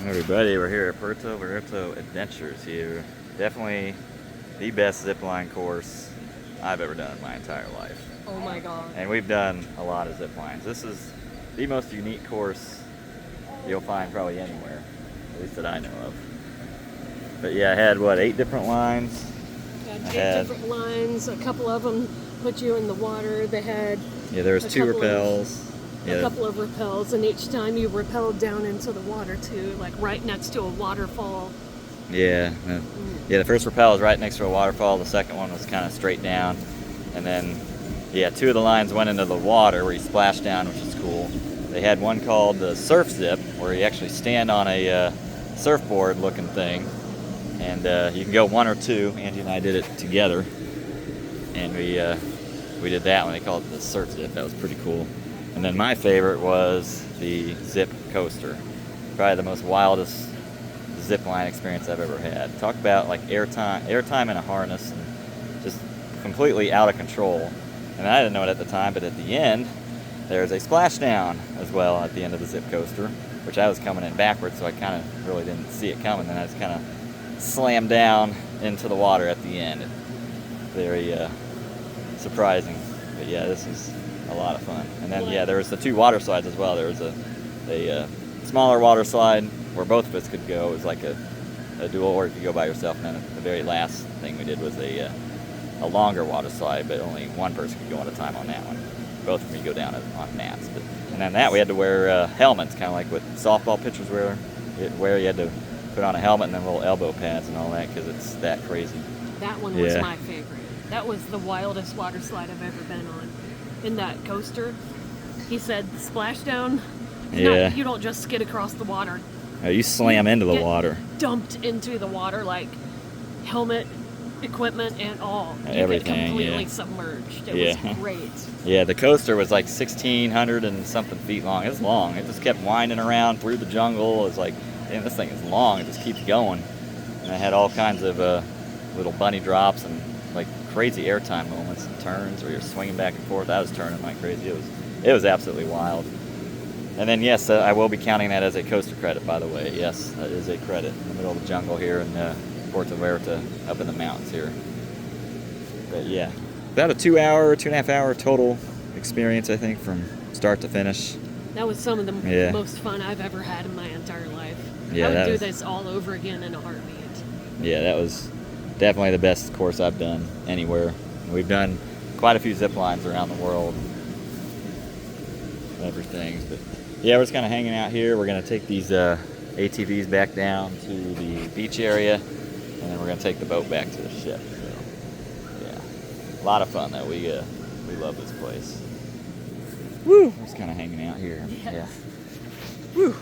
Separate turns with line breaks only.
Everybody, we're here at Vallarta Adventures here. Definitely the best zip line course I've ever done in my entire life.
Oh my god.
And we've done a lot of zip lines. This is the most unique course you'll find probably anywhere, at least that I know of. But yeah, I had what, 8 different lines?
Eight different lines. A couple of them put you in the water. They had
there was 2 rappels.
A couple of rappels, and each time you rappelled down into the water too, like right next to a waterfall.
Yeah, the first rappel was right next to a waterfall. The second one was kind of straight down, and then 2 of the lines went into the water where you splash down, which is cool. They had one called the surf zip, where you actually stand on a surfboard looking thing, and you can go 1 or 2. Angie and I did it together, and we did that one. They called it the surf zip. That was pretty cool. And then my favorite was the zip coaster. Probably the most wildest zip line experience I've ever had. Talk about like airtime in a harness, and just completely out of control. And I didn't know it at the time, but at the end, there's a splashdown as well at the end of the zip coaster, which I was coming in backwards, so I kind of really didn't see it coming. Then I just kind of slammed down into the water at the end. Very surprising. But yeah, this is a lot of fun. And then there was the 2 water slides as well. There was a smaller water slide where both of us could go. It was like a dual, or you could go by yourself. And then the very last thing we did was a longer water slide, but only one person could go at a time on that one. Both of them go down on mats. And then that we had to wear helmets, kind of like what softball pitchers wear. You had to put on a helmet and then little elbow pads and all that, because it's that crazy.
That one was my favorite. That was the wildest water slide I've ever been on. In that coaster, he said, splashdown. You don't just skid across the water.
Oh, you slam into the water.
Dumped into the water, like helmet, equipment, and all.
Everything.
You get completely submerged. It was great.
Yeah, the coaster was like 1,600 and something feet long. It was long. It just kept winding around through the jungle. It was like, damn, this thing is long. It just keeps going. And it had all kinds of little bunny drops and like crazy airtime moments and turns where you're swinging back and forth. I was turning like crazy. It was absolutely wild. And then yes, I will be counting that as a coaster credit, by the way. Yes, that is a credit in the middle of the jungle here in Puerto Vallarta, up in the mountains here. But yeah, about a 2.5 hour total experience, I think, from start to finish.
That was some of the most fun I've ever had in my entire life.
Yeah,
I would do this all over again in a heartbeat. Yeah,
that was definitely the best course I've done anywhere. We've done quite a few zip lines around the world and everything. But yeah, we're just kind of hanging out here. We're going to take these ATVs back down to the beach area, and then we're going to take the boat back to the ship. So yeah, a lot of fun though. We love this place. Woo! We're just kind of hanging out here. Yeah. Woo!